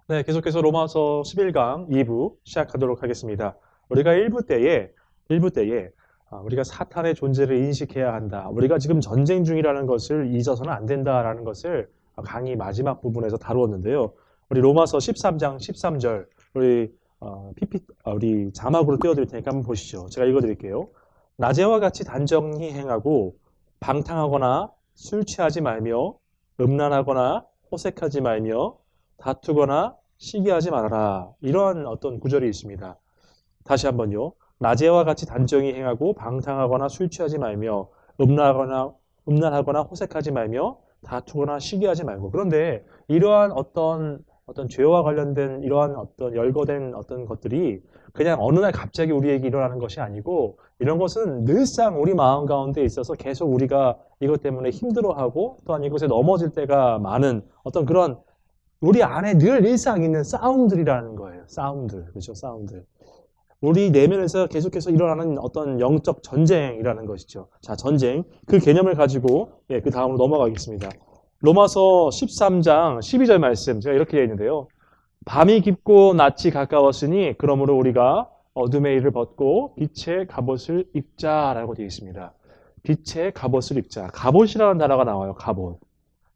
네, 계속해서 로마서 11강 2부 시작하도록 하겠습니다. 우리가 1부 때에 우리가 사탄의 존재를 인식해야 한다. 우리가 지금 전쟁 중이라는 것을 잊어서는 안 된다라는 것을 강의 마지막 부분에서 다루었는데요. 우리 로마서 13장 13절 우리 자막으로 띄워드릴 테니까 한번 보시죠. 제가 읽어드릴게요. 낮에와 같이 단정히 행하고 방탕하거나 술 취하지 말며 음란하거나 호색하지 말며 다투거나 시기하지 말아라. 이런 어떤 구절이 있습니다. 다시 한번요. 낮에와 같이 단정히 행하고 방탕하거나 술 취하지 말며 음란하거나 호색하지 말며 다투거나 시기하지 말고. 그런데 이러한 어떤 죄와 관련된 이러한 어떤 열거된 어떤 것들이 그냥 어느 날 갑자기 우리에게 일어나는 것이 아니고 이런 것은 늘상 우리 마음 가운데 있어서 계속 우리가 이것 때문에 힘들어하고 또한 이것에 넘어질 때가 많은 어떤 그런 우리 안에 늘 일상 있는 싸움들이라는 거예요. 싸움들. 그렇죠? 싸움들. 우리 내면에서 계속해서 일어나는 어떤 영적 전쟁이라는 것이죠. 자, 전쟁. 그 개념을 가지고 그 다음으로 넘어가겠습니다. 로마서 13장 12절 말씀. 제가 이렇게 되어 있는데요. 밤이 깊고 낮이 가까웠으니 그러므로 우리가 어둠의 일을 벗고 빛의 갑옷을 입자라고 되어 있습니다. 빛의 갑옷을 입자. 갑옷이라는 단어가 나와요. 갑옷.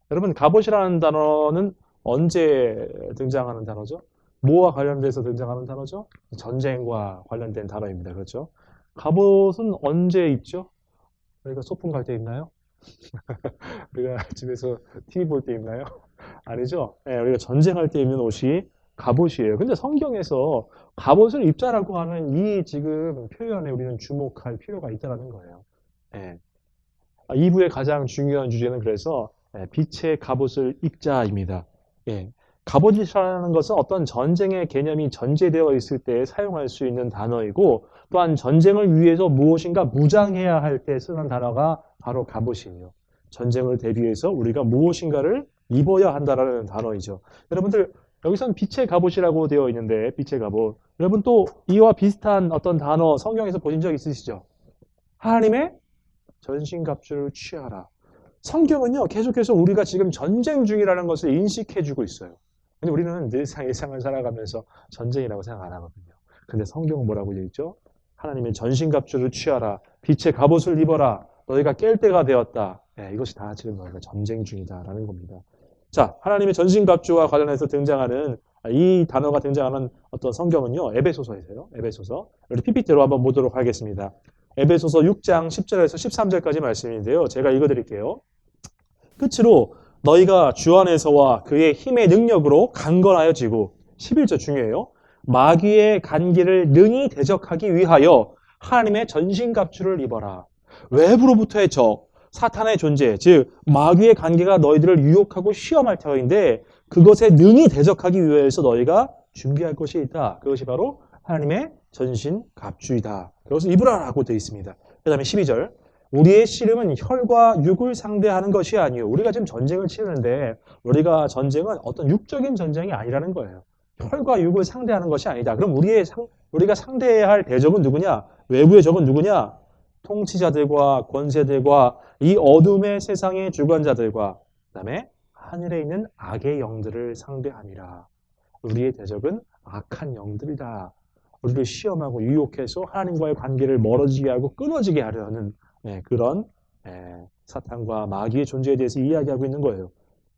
여러분, 갑옷이라는 단어는 언제 등장하는 단어죠? 뭐와 관련돼서 등장하는 단어죠? 전쟁과 관련된 단어입니다. 그렇죠? 갑옷은 언제 입죠? 우리가 소풍 갈 때 입나요? 우리가 집에서 TV 볼 때 입나요? 아니죠? 네, 우리가 전쟁할 때 입는 옷이 갑옷이에요. 근데 성경에서 갑옷을 입자라고 하는 이 지금 표현에 우리는 주목할 필요가 있다는 거예요. 네. 2부의 가장 중요한 주제는 그래서 빛의 갑옷을 입자입니다. 예. 갑옷이라는 것은 어떤 전쟁의 개념이 전제되어 있을 때 사용할 수 있는 단어이고 또한 전쟁을 위해서 무엇인가 무장해야 할 때 쓰는 단어가 바로 갑옷이에요. 전쟁을 대비해서 우리가 무엇인가를 입어야 한다라는 단어이죠. 여러분들 여기서는 빛의 갑옷이라고 되어 있는데 빛의 갑옷. 여러분 또 이와 비슷한 어떤 단어 성경에서 보신 적 있으시죠? 하나님의 전신갑주를 취하라. 성경은요, 계속해서 우리가 지금 전쟁 중이라는 것을 인식해주고 있어요. 근데 우리는 늘상 일상을 살아가면서 전쟁이라고 생각 안 하거든요. 근데 성경은 뭐라고 되어 있죠? 하나님의 전신갑주를 취하라. 빛의 갑옷을 입어라. 너희가 깰 때가 되었다. 네, 이것이 다 지금 너희가 전쟁 중이다라는 겁니다. 자, 하나님의 전신갑주와 관련해서 등장하는 이 단어가 등장하는 어떤 성경은요, 에베소서에서요. 에베소서. 우리 PPT로 한번 보도록 하겠습니다. 에베소서 6장 10절에서 13절까지 말씀인데요. 제가 읽어드릴게요. 끝으로 너희가 주 안에서와 그의 힘의 능력으로 강건하여지고 11절 중요해요. 마귀의 간기를 능히 대적하기 위하여 하나님의 전신갑주를 입어라. 외부로부터의 적, 사탄의 존재, 즉 마귀의 간기가 너희들을 유혹하고 시험할 터인데 그것에 능히 대적하기 위해서 너희가 준비할 것이 있다. 그것이 바로 하나님의 전신갑주이다. 그것을 입으라라고 되어 있습니다. 그 다음에 12절. 우리의 씨름은 혈과 육을 상대하는 것이 아니요. 우리가 지금 전쟁을 치르는데 우리가 전쟁은 어떤 육적인 전쟁이 아니라는 거예요. 혈과 육을 상대하는 것이 아니다. 그럼 우리가 상대해야 할 대적은 누구냐? 외부의 적은 누구냐? 통치자들과 권세들과 이 어둠의 세상의 주관자들과 그다음에 하늘에 있는 악의 영들을 상대함이라. 우리의 대적은 악한 영들이다. 우리를 시험하고 유혹해서 하나님과의 관계를 멀어지게 하고 끊어지게 하려는 그런 사탄과 마귀의 존재에 대해서 이야기하고 있는 거예요.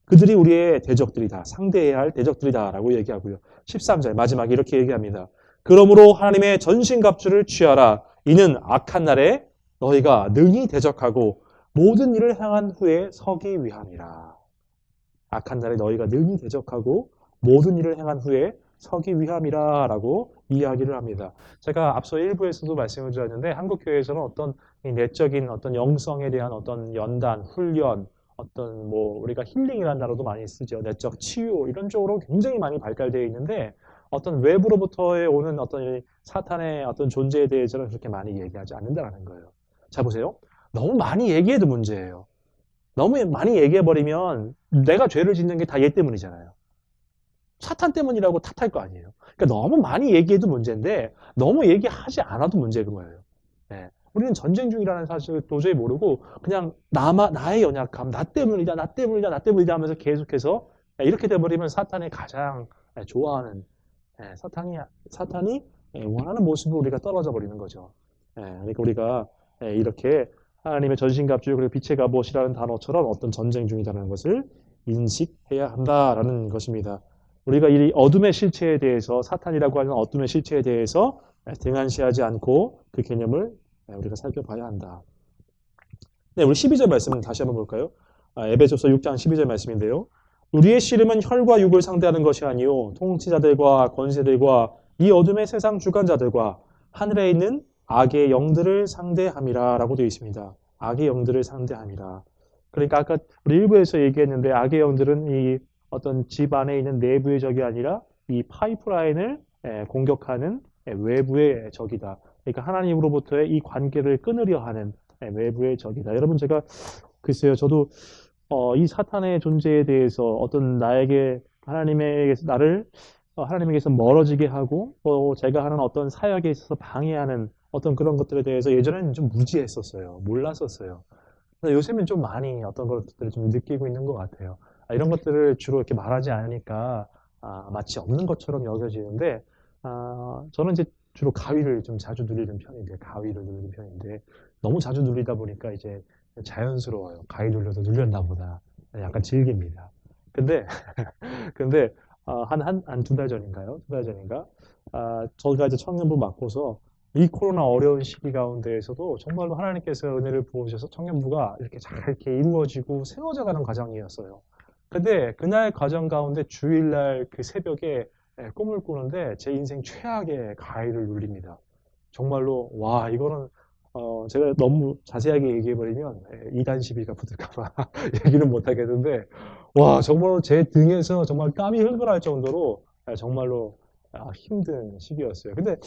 그들이 우리의 대적들이다. 상대해야 할 대적들이다. 라고 얘기하고요. 13절 마지막에 이렇게 얘기합니다. 그러므로 하나님의 전신갑주를 취하라. 이는 악한 날에 너희가 능히 대적하고 모든 일을 행한 후에 서기 위함이라. 악한 날에 너희가 능히 대적하고 모든 일을 행한 후에 서기 위함이라 라고 이야기를 합니다. 제가 앞서 1부에서도 말씀을 드렸는데 한국교회에서는 어떤 내적인 어떤 영성에 대한 어떤 연단, 훈련, 어떤 우리가 힐링이라는 단어도 많이 쓰죠. 내적 치유 이런 쪽으로 굉장히 많이 발달되어 있는데 어떤 외부로부터의 오는 어떤 사탄의 어떤 존재에 대해서는 그렇게 많이 얘기하지 않는다는 거예요. 자 보세요. 너무 많이 얘기해도 문제예요. 너무 많이 얘기해버리면 내가 죄를 짓는 게 다 얘 때문이잖아요. 사탄 때문이라고 탓할 거 아니에요. 그러니까 너무 많이 얘기해도 문제인데 너무 얘기하지 않아도 문제인 거예요. 네. 우리는 전쟁 중이라는 사실을 도저히 모르고 그냥 나의 연약함, 나 때문이다 하면서 계속해서 이렇게 돼버리면 사탄의 가장 좋아하는 사탄이 원하는 모습으로 우리가 떨어져 버리는 거죠. 그러니까 우리가 이렇게 하나님의 전신갑주 그리고 빛의 갑옷이라는 단어처럼 어떤 전쟁 중이라는 것을 인식해야 한다라는 것입니다. 우리가 이 어둠의 실체에 대해서 사탄이라고 하는 어둠의 실체에 대해서 등한시하지 않고 그 개념을 우리가 살펴봐야 한다. 네, 우리 12절 말씀 다시 한번 볼까요? 에베소서 6장 12절 말씀인데요. 우리의 씨름은 혈과 육을 상대하는 것이 아니요 통치자들과 권세들과 이 어둠의 세상 주관자들과 하늘에 있는 악의 영들을 상대함이라 라고 되어 있습니다. 악의 영들을 상대함이라. 그러니까 아까 우리 일부에서 얘기했는데 악의 영들은 이 어떤 집 안에 있는 내부의 적이 아니라 이 파이프라인을 공격하는 외부의 적이다. 그러니까 하나님으로부터의 이 관계를 끊으려 하는 외부의 적이다. 여러분 제가 글쎄요, 저도 이 사탄의 존재에 대해서 어떤 나에게 하나님에게서 멀어지게 하고 또 제가 하는 어떤 사역에 있어서 방해하는 어떤 그런 것들에 대해서 예전에는 좀 무지했었어요. 몰랐었어요. 근데 요새는 좀 많이 어떤 것들을 좀 느끼고 있는 것 같아요. 이런 것들을 주로 이렇게 말하지 않으니까 마치 없는 것처럼 여겨지는데 저는 이제 주로 가위를 좀 자주 누리는 편인데 너무 자주 누리다 보니까 이제 자연스러워요. 가위 눌려도 눌렸나 보다. 약간 즐깁니다. 근데 한 두 달 전인가요? 두 달 전인가? 저희가 이제 청년부 맡고서 이 코로나 어려운 시기 가운데에서도 정말로 하나님께서 은혜를 부어주셔서 청년부가 이렇게 잘 이렇게 이루어지고 세워져가는 과정이었어요. 근데 그날 과정 가운데 주일날 그 새벽에 꿈을 꾸는데 제 인생 최악의 가위를 눌립니다. 정말로 와 이거는 제가 너무 자세하게 얘기해버리면 이단 시비가 붙을까봐 얘기는 못하겠는데 와 정말로 제 등에서 정말 땀이 흘러날 정도로 정말로 힘든 시기였어요. 근데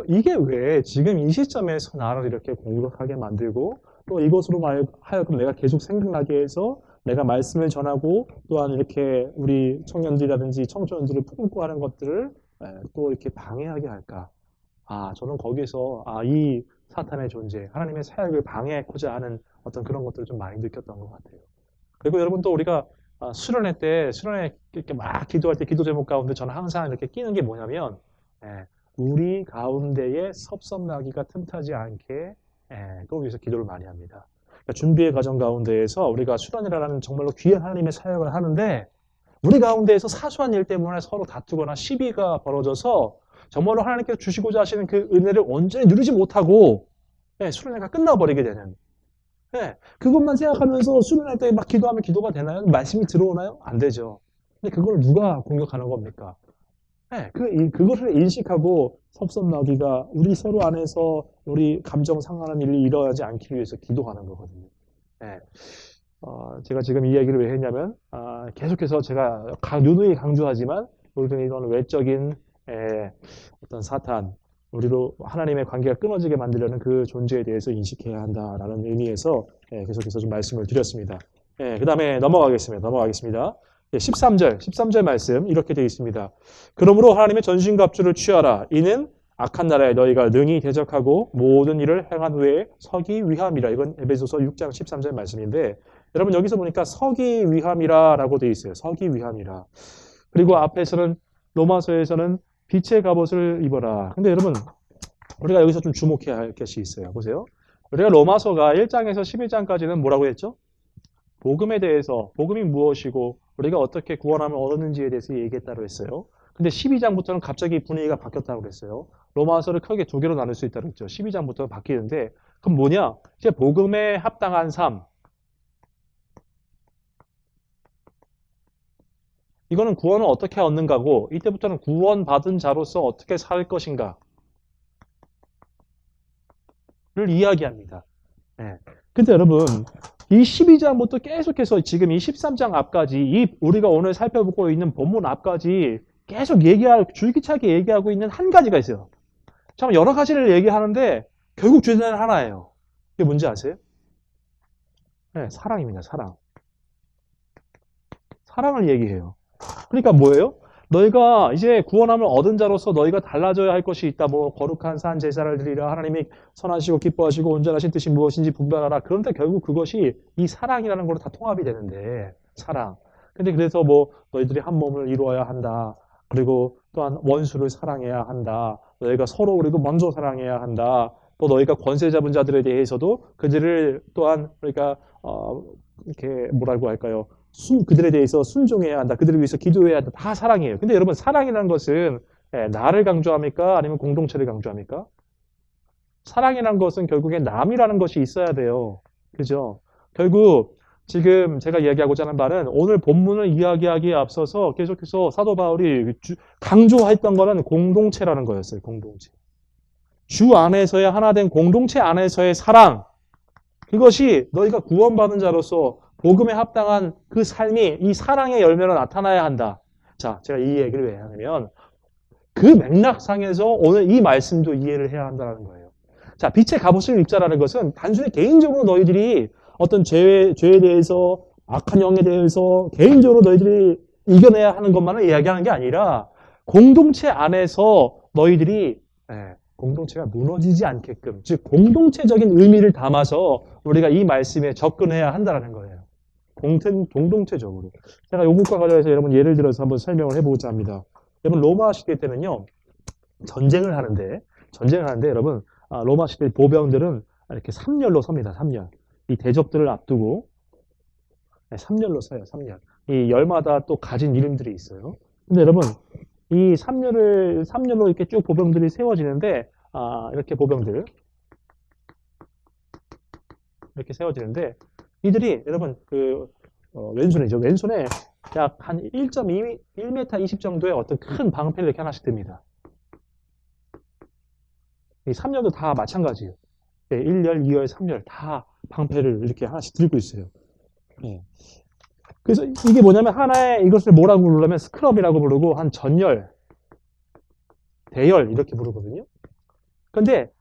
이게 왜 지금 이 시점에서 나를 이렇게 공격하게 만들고 또 이것으로 하여금 내가 계속 생각나게 해서 내가 말씀을 전하고 또한 이렇게 우리 청년들이라든지 청소년들을 품고 하는 것들을 또 이렇게 방해하게 할까? 저는 거기서 이 사탄의 존재, 하나님의 사역을 방해하고자 하는 어떤 그런 것들을 좀 많이 느꼈던 것 같아요. 그리고 여러분 또 우리가 수련회 이렇게 막 기도할 때 기도 제목 가운데 저는 항상 이렇게 끼는 게 뭐냐면 우리 가운데에 섭섭나기가 틈타지 않게 그걸 위해서 기도를 많이 합니다. 그러니까 준비의 과정 가운데에서 우리가 수련회라는 정말로 귀한 하나님의 사역을 하는데 우리 가운데에서 사소한 일 때문에 서로 다투거나 시비가 벌어져서 정말로 하나님께서 주시고자 하시는 그 은혜를 온전히 누리지 못하고 수련회가 끝나버리게 되는 그것만 생각하면서 수련할 때 막 기도하면 기도가 되나요? 말씀이 들어오나요? 안 되죠. 근데 그걸 누가 공격하는 겁니까? 그것을 인식하고 섭섭나기가 우리 서로 안에서 우리 감정 상하는 일이 일어나지 않기 위해서 기도하는 거거든요. 제가 지금 이 이야기를 왜 했냐면 계속해서 제가 누누이 강조하지만 우리는 이런 외적인 어떤 사탄, 우리로 하나님의 관계가 끊어지게 만들려는 그 존재에 대해서 인식해야 한다라는 의미에서 계속해서 좀 말씀을 드렸습니다. 그 다음에 넘어가겠습니다. 13절 말씀 이렇게 되어 있습니다. 그러므로 하나님의 전신갑주를 취하라. 이는 악한 나라에 너희가 능히 대적하고 모든 일을 행한 후에 서기 위함이라. 이건 에베소서 6장 13절 말씀인데 여러분 여기서 보니까 서기 위함이라 라고 되어 있어요. 서기 위함이라. 그리고 앞에서는 로마서에서는 빛의 갑옷을 입어라. 근데 여러분 우리가 여기서 좀 주목해야 할 것이 있어요. 보세요. 우리가 로마서가 1장에서 11장까지는 뭐라고 했죠? 복음에 대해서 복음이 무엇이고 우리가 어떻게 구원함을 얻었는지에 대해서 얘기했다고 했어요. 근데 12장부터는 갑자기 분위기가 바뀌었다고 그랬어요. 로마서를 크게 두 개로 나눌 수 있다고 했죠. 12장부터 바뀌는데 그럼 뭐냐? 이제 복음에 합당한 삶. 이거는 구원을 어떻게 얻는가고 이때부터는 구원받은 자로서 어떻게 살 것인가를 이야기합니다. 근데 여러분 이 12장부터 계속해서 지금 이 13장 앞까지 우리가 오늘 살펴보고 있는 본문 앞까지 계속 줄기차게 얘기하고 있는 한 가지가 있어요. 참 여러 가지를 얘기하는데 결국 주제는 하나예요. 이게 뭔지 아세요? 사랑입니다. 사랑을 얘기해요. 그러니까 뭐예요? 너희가 이제 구원함을 얻은 자로서 너희가 달라져야 할 것이 있다. 뭐 거룩한 산 제사를 드리라. 하나님이 선하시고 기뻐하시고 온전하신 뜻이 무엇인지 분별하라. 그런데 결국 그것이 이 사랑이라는 걸로 다 통합이 되는데 사랑. 근데 그래서 뭐 너희들이 한 몸을 이루어야 한다. 그리고 또한 원수를 사랑해야 한다. 너희가 서로 그리고 먼저 사랑해야 한다. 또 너희가 권세 잡은 자들에 대해서도 그들을 또한 그러니까 이렇게 뭐라고 할까요? 그들에 대해서 순종해야 한다. 그들을 위해서 기도해야 한다. 다 사랑이에요. 근데 여러분 사랑이라는 것은 나를 강조합니까? 아니면 공동체를 강조합니까? 사랑이라는 것은 결국에 남이라는 것이 있어야 돼요. 그죠? 결국 지금 제가 이야기하고자 하는 바는 오늘 본문을 이야기하기에 앞서서 계속해서 사도 바울이 강조했던 거는 공동체라는 거였어요. 공동체. 주 안에서의 하나된 공동체 안에서의 사랑. 그것이 너희가 구원받은 자로서 복음에 합당한 그 삶이 이 사랑의 열매로 나타나야 한다. 자, 제가 이 얘기를 왜 하냐면 그 맥락상에서 오늘 이 말씀도 이해를 해야 한다는 거예요. 자, 빛의 갑옷을 입자라는 것은 단순히 개인적으로 너희들이 어떤 죄에 대해서 악한 영에 대해서 개인적으로 너희들이 이겨내야 하는 것만을 이야기하는 게 아니라 공동체 안에서 너희들이 공동체가 무너지지 않게끔 즉 공동체적인 의미를 담아서 우리가 이 말씀에 접근해야 한다는 거예요. 공동체적으로. 제가 요것과 관련해서 여러분 예를 들어서 한번 설명을 해보고자 합니다. 여러분 로마 시대 때는요. 전쟁을 하는데 여러분 로마 시대 보병들은 이렇게 3열로 섭니다. 3열. 이 대적들을 앞두고 3열로 서요. 3열. 이 열마다 또 가진 이름들이 있어요. 근데 여러분 이 3열로 이렇게 쭉 보병들이 세워지는데 이렇게 보병들 이렇게 세워지는데 이들이 여러분 왼손이죠. 왼손에 약 한 1.2, 1m 20 정도의 어떤 큰 방패를 이렇게 하나씩 듭니다. 이 3열도 다 마찬가지예요. 1열, 2열, 3열 다 방패를 이렇게 하나씩 들고 있어요. 그래서 이게 뭐냐면 하나의 이것을 뭐라고 부르냐면 스크럽이라고 부르고 한 전열, 대열 이렇게 부르거든요. 근데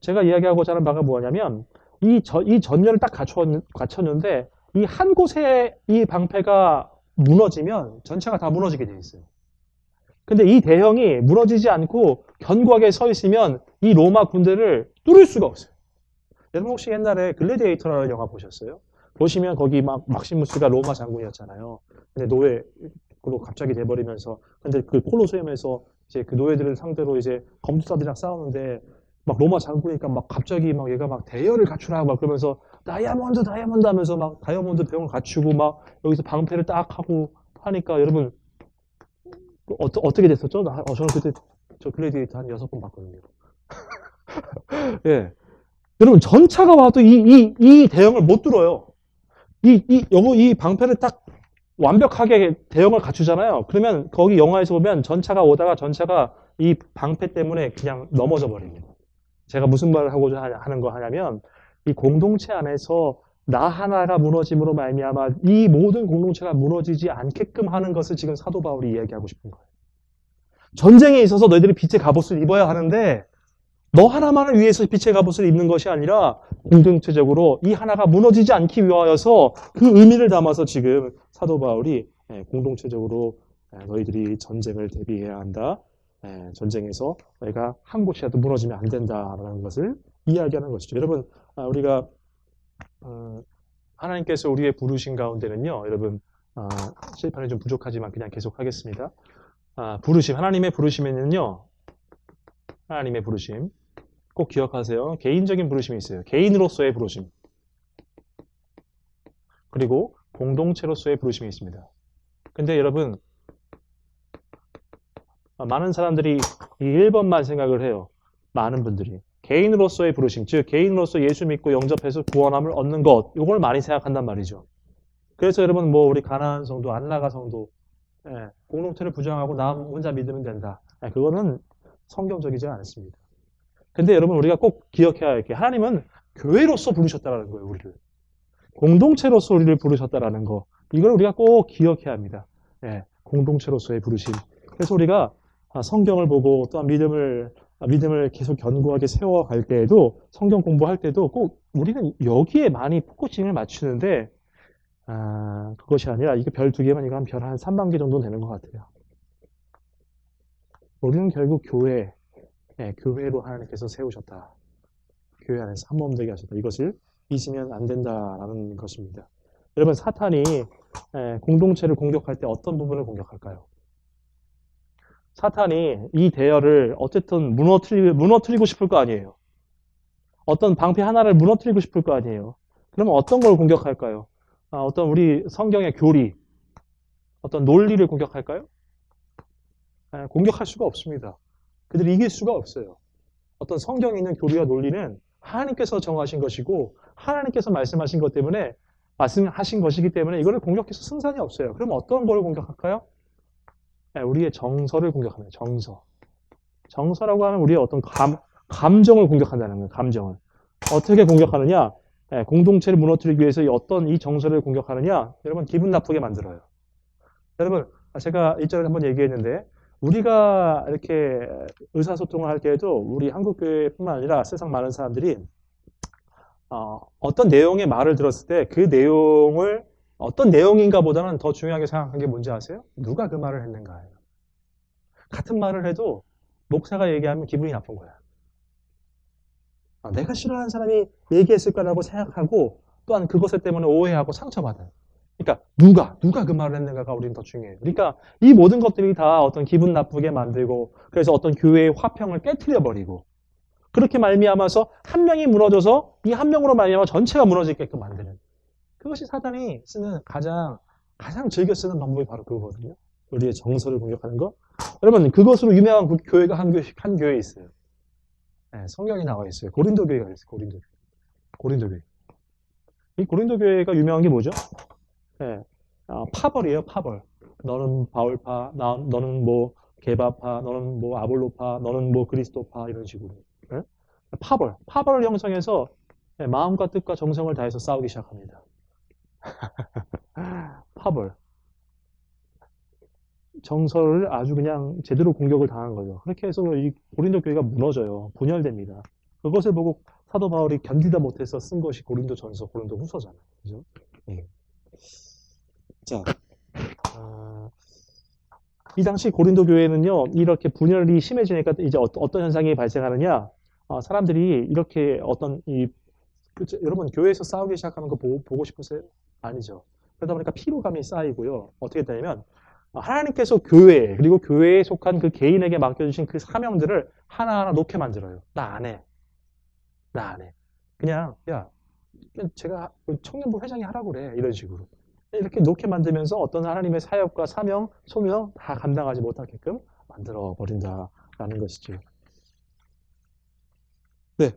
제가 이야기하고자 하는 바가 뭐냐면 이 전열을 딱 갖췄는데 이 한 곳에 이 방패가 무너지면 전체가 다 무너지게 돼 있어요. 근데 이 대형이 무너지지 않고 견고하게 서 있으면 이 로마 군대를 뚫을 수가 없어요. 여러분 혹시 옛날에 글래디에이터라는 영화 보셨어요? 보시면 거기 막 막시무스가 로마 장군이었잖아요. 근데 노예로 갑자기 돼버리면서 근데 그 콜로세움에서 이제 그 노예들을 상대로 이제 검투사들이랑 싸우는데 막 로마 장군이니까 막 갑자기 막 얘가 막 대열을 갖추라 막 그러면서 다이아몬드 하면서 막 다이아몬드 병을 갖추고 막 여기서 방패를 딱 하고 하니까 여러분 어떻게 됐었죠? 저는 그때 저 글래디에이터 한 6번 봤거든요. 예. 여러분 전차가 와도 이 대형을 못 뚫어요. 이 방패를 딱 완벽하게 대형을 갖추잖아요. 그러면 거기 영화에서 보면 전차가 오다가 전차가 이 방패 때문에 그냥 넘어져 버립니다. 제가 무슨 말을 하고자 하는 거 하냐면 이 공동체 안에서 나 하나가 무너짐으로 말미암아 이 모든 공동체가 무너지지 않게끔 하는 것을 지금 사도 바울이 이야기하고 싶은 거예요. 전쟁에 있어서 너희들이 빛의 갑옷을 입어야 하는데 너 하나만을 위해서 빛의 갑옷을 입는 것이 아니라 공동체적으로 이 하나가 무너지지 않기 위하여서 그 의미를 담아서 지금 사도 바울이 공동체적으로 너희들이 전쟁을 대비해야 한다. 전쟁에서 너희가 한 곳이라도 무너지면 안 된다라는 것을 이야기하는 것이죠. 여러분 우리가 하나님께서 우리의 부르신 가운데는요. 여러분 실판이 좀 부족하지만 그냥 계속 하겠습니다. 하나님의 부르심에는요. 하나님의 부르심 꼭 기억하세요. 개인적인 부르심이 있어요. 개인으로서의 부르심. 그리고 공동체로서의 부르심이 있습니다. 근데 여러분 많은 사람들이 이 1번만 생각을 해요. 많은 분들이. 개인으로서의 부르심, 즉 개인으로서 예수 믿고 영접해서 구원함을 얻는 것, 이걸 많이 생각한단 말이죠. 그래서 여러분 뭐 우리 가나안 성도, 안나가 성도 공동체를 부정하고 나 혼자 믿으면 된다. 그거는 성경적이지 않습니다. 근데 여러분 우리가 꼭 기억해야 할 게 하나님은 교회로서 부르셨다는 거예요. 우리를. 공동체로서 우리를 부르셨다는 거. 이걸 우리가 꼭 기억해야 합니다. 공동체로서의 부르심. 그래서 우리가 성경을 보고 또한 믿음을 계속 견고하게 세워갈 때에도 성경 공부할 때도 꼭 우리는 여기에 많이 포커싱을 맞추는데 그것이 아니라 이거 별 2개만 이거 한 별 한 3만 개 정도 되는 것 같아요. 우리는 결국 교회로 하나님께서 세우셨다. 교회 안에서 한 몸 되게 하셨다. 이것을 잊으면 안 된다라는 것입니다. 여러분 사탄이 공동체를 공격할 때 어떤 부분을 공격할까요? 사탄이 이 대열을 어쨌든 무너뜨리고 싶을 거 아니에요. 어떤 방패 하나를 무너뜨리고 싶을 거 아니에요. 그러면 어떤 걸 공격할까요? 어떤 우리 성경의 교리, 어떤 논리를 공격할까요? 공격할 수가 없습니다. 그들이 이길 수가 없어요. 어떤 성경에 있는 교리와 논리는 하나님께서 정하신 것이고 하나님께서 말씀하신 것 때문에 말씀하신 것이기 때문에 이거를 공격해서 승산이 없어요. 그럼 어떤 걸 공격할까요? 우리의 정서를 공격합니다. 정서. 정서라고 하면 우리의 어떤 감정을 공격한다는 거예요. 감정을. 어떻게 공격하느냐? 공동체를 무너뜨리기 위해서 어떤 이 정서를 공격하느냐? 여러분 기분 나쁘게 만들어요. 여러분 제가 일전에 한번 얘기했는데 우리가 이렇게 의사소통을 할 때에도 우리 한국교회뿐만 아니라 세상 많은 사람들이 어떤 내용의 말을 들었을 때 그 내용을 어떤 내용인가 보다는 더 중요하게 생각한 게 뭔지 아세요? 누가 그 말을 했는가예요. 같은 말을 해도 목사가 얘기하면 기분이 나쁜 거야. 내가 싫어하는 사람이 얘기했을 거라고 생각하고 또한 그것 때문에 오해하고 상처받아요. 그러니까 누가 그 말을 했는가가 우리는 더 중요해요. 그러니까 이 모든 것들이 다 어떤 기분 나쁘게 만들고 그래서 어떤 교회의 화평을 깨트려버리고 그렇게 말미암아서 한 명이 무너져서 이 한 명으로 말미암아 전체가 무너지게끔 만드는 그것이 사단이 쓰는 가장 즐겨 쓰는 방법이 바로 그거거든요. 우리의 정서를 공격하는 거. 여러분 그것으로 유명한 그 교회가 한 교회에 있어요. 성경이 나와 있어요. 고린도 교회가 있어요. 고린도 교회. 이 고린도 교회가 유명한 게 뭐죠? 파벌이에요. 파벌. 너는 바울파, 너는 뭐 게바파, 너는 뭐 아볼로파, 너는 뭐 그리스도파 이런 식으로. 파벌을 형성해서 마음과 뜻과 정성을 다해서 싸우기 시작합니다. 파벌. 정서를 아주 그냥 제대로 공격을 당한 거죠. 그렇게 해서 이 고린도 교회가 무너져요. 분열됩니다. 그것을 보고 사도 바울이 견디다 못해서 쓴 것이 고린도 전서, 고린도 후서잖아요. 그죠? 네. 자, 이 당시 고린도 교회는요, 이렇게 분열이 심해지니까 이제 어떤 현상이 발생하느냐, 사람들이 이렇게 여러분 교회에서 싸우기 시작하는 거 보고 싶으세요? 아니죠. 그러다 보니까 피로감이 쌓이고요. 어떻게 되냐면, 하나님께서 교회, 그리고 교회에 속한 그 개인에게 맡겨주신 그 사명들을 하나하나 놓게 만들어요. 나 안 해. 그냥, 제가 청년부 회장이 하라고 그래. 이런 식으로. 이렇게 놓게 만들면서 어떤 하나님의 사역과 사명, 소명 다 감당하지 못하게끔 만들어 버린다라는 것이죠. 네,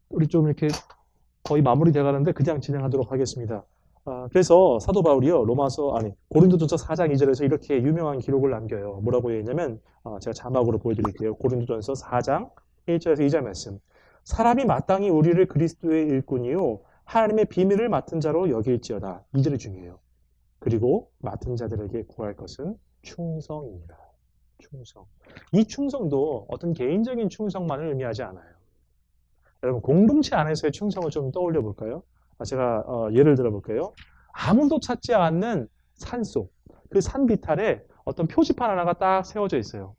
우리 좀 이렇게 거의 마무리 돼가는데 그냥 진행하도록 하겠습니다. 그래서 사도 바울이요, 고린도전서 4장 2절에서 이렇게 유명한 기록을 남겨요. 뭐라고 했냐면, 제가 자막으로 보여드릴게요. 고린도전서 4장 1절에서 2절 말씀. 사람이 마땅히 우리를 그리스도의 일꾼이요, 하나님의 비밀을 맡은 자로 여길지어다. 2절이 중요해요. 그리고 맡은 자들에게 구할 것은 충성입니다. 충성. 이 충성도 어떤 개인적인 충성만을 의미하지 않아요. 여러분 공동체 안에서의 충성을 좀 떠올려 볼까요? 제가 예를 들어 볼게요. 아무도 찾지 않는 산속, 그 산 비탈에 어떤 표지판 하나가 딱 세워져 있어요.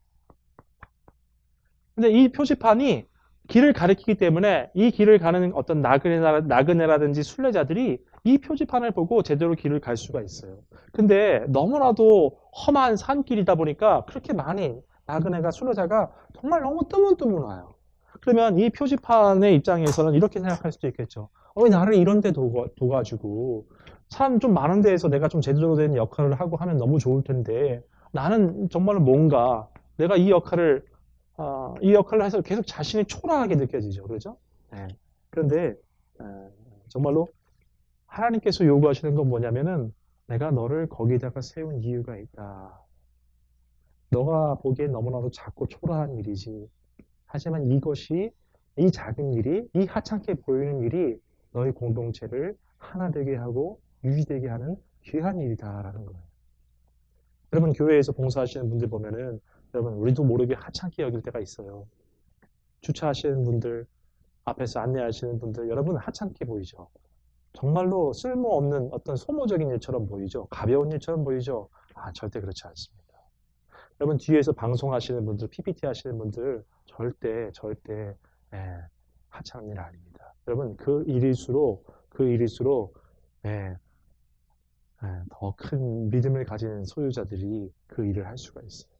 근데 이 표지판이 길을 가리키기 때문에 이 길을 가는 어떤 나그네라든지 순례자들이 이 표지판을 보고 제대로 길을 갈 수가 있어요. 근데 너무나도 험한 산길이다 보니까 그렇게 많이 나그네가 순례자가 정말 너무 뜨문뜨문 와요. 그러면 이 표지판의 입장에서는 이렇게 생각할 수도 있겠죠. 왜 나를 이런 데 둬가지고 사람 좀 많은 데에서 내가 좀 제대로 된 역할을 하고 하면 너무 좋을 텐데 나는 정말 뭔가 내가 이 역할을 해서 계속 자신이 초라하게 느껴지죠. 그렇죠? 네. 그런데 정말로 하나님께서 요구하시는 건 뭐냐면은 내가 너를 거기다가 세운 이유가 있다. 너가 보기엔 너무나도 작고 초라한 일이지. 하지만 이 작은 일이, 이 하찮게 보이는 일이 너희 공동체를 하나 되게 하고 유지되게 하는 귀한 일이다라는 거예요. 여러분 교회에서 봉사하시는 분들 보면은 여러분 우리도 모르게 하찮게 여길 때가 있어요. 주차하시는 분들, 앞에서 안내하시는 분들 여러분 하찮게 보이죠. 정말로 쓸모없는 어떤 소모적인 일처럼 보이죠. 가벼운 일처럼 보이죠. 절대 그렇지 않습니다. 여러분 뒤에서 방송하시는 분들, PPT 하시는 분들 절대 하찮은 일 아닙니다. 여러분 그 일일수록 더 큰 믿음을 가진 소유자들이 그 일을 할 수가 있어요.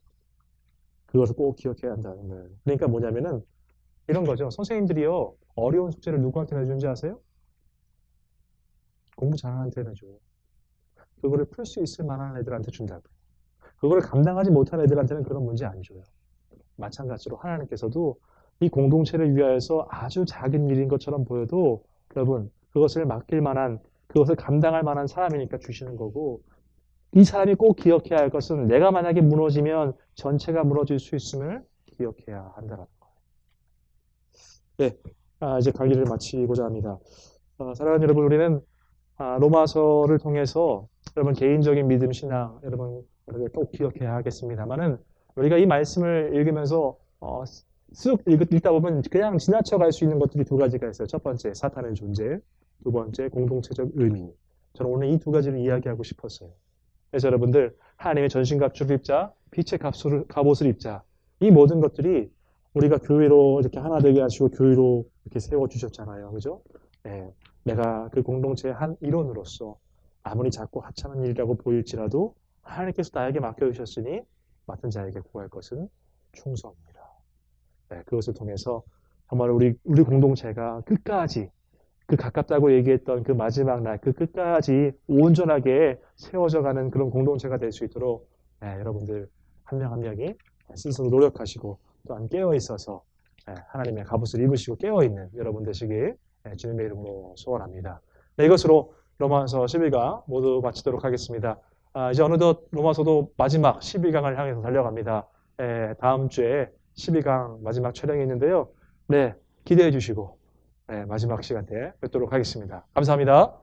그것을 꼭 기억해야 한다는 거예요. 그러니까 뭐냐면은 이런 거죠. 선생님들이요, 어려운 숙제를 누구한테 내주는지 아세요? 공부 잘하는 애한테 내줘요. 그거를 풀 수 있을 만한 애들한테 준다고요. 그거를 감당하지 못한 애들한테는 그런 문제 안 줘요. 마찬가지로 하나님께서도 이 공동체를 위하여서 아주 작은 일인 것처럼 보여도 여러분, 그것을 맡길 만한, 그것을 감당할 만한 사람이니까 주시는 거고, 이 사람이 꼭 기억해야 할 것은 내가 만약에 무너지면 전체가 무너질 수 있음을 기억해야 한다는 거예요. 네, 이제 강의를 마치고자 합니다. 사랑하는 여러분, 우리는 로마서를 통해서 여러분 개인적인 믿음 신앙 여러분 꼭 기억해야 하겠습니다만은 우리가 이 말씀을 읽으면서 쑥 읽다 보면 그냥 지나쳐 갈 수 있는 것들이 두 가지가 있어요. 첫 번째 사탄의 존재, 두 번째 공동체적 의미. 저는 오늘 이 두 가지를 이야기하고 싶었어요. 그래서 여러분들 하나님의 전신갑주를 입자, 빛의 갑옷을 입자. 이 모든 것들이 우리가 교회로 이렇게 하나 되게 하시고 교회로 이렇게 세워 주셨잖아요, 그죠? 네, 내가 그 공동체의 한 일원으로서 아무리 작고 하찮은 일이라고 보일지라도 하나님께서 나에게 맡겨주셨으니 맡은 자에게 구할 것은 충성입니다. 네, 그것을 통해서 정말 우리 공동체가 끝까지 그 가깝다고 얘기했던 그 마지막 날, 그 끝까지 온전하게 세워져 가는 그런 공동체가 될 수 있도록 여러분들 한 명 한 명이 스스로 노력하시고 또한 깨어 있어서 하나님의 갑옷을 입으시고 깨어 있는 여러분 되시길 주님의 이름으로 소원합니다. 네, 이것으로 로마서 11강 모두 마치도록 하겠습니다. 이제 어느덧 로마서도 마지막 12강을 향해서 달려갑니다. 다음 주에 12강 마지막 촬영이 있는데요. 네, 기대해 주시고 마지막 시간 때 뵙도록 하겠습니다. 감사합니다.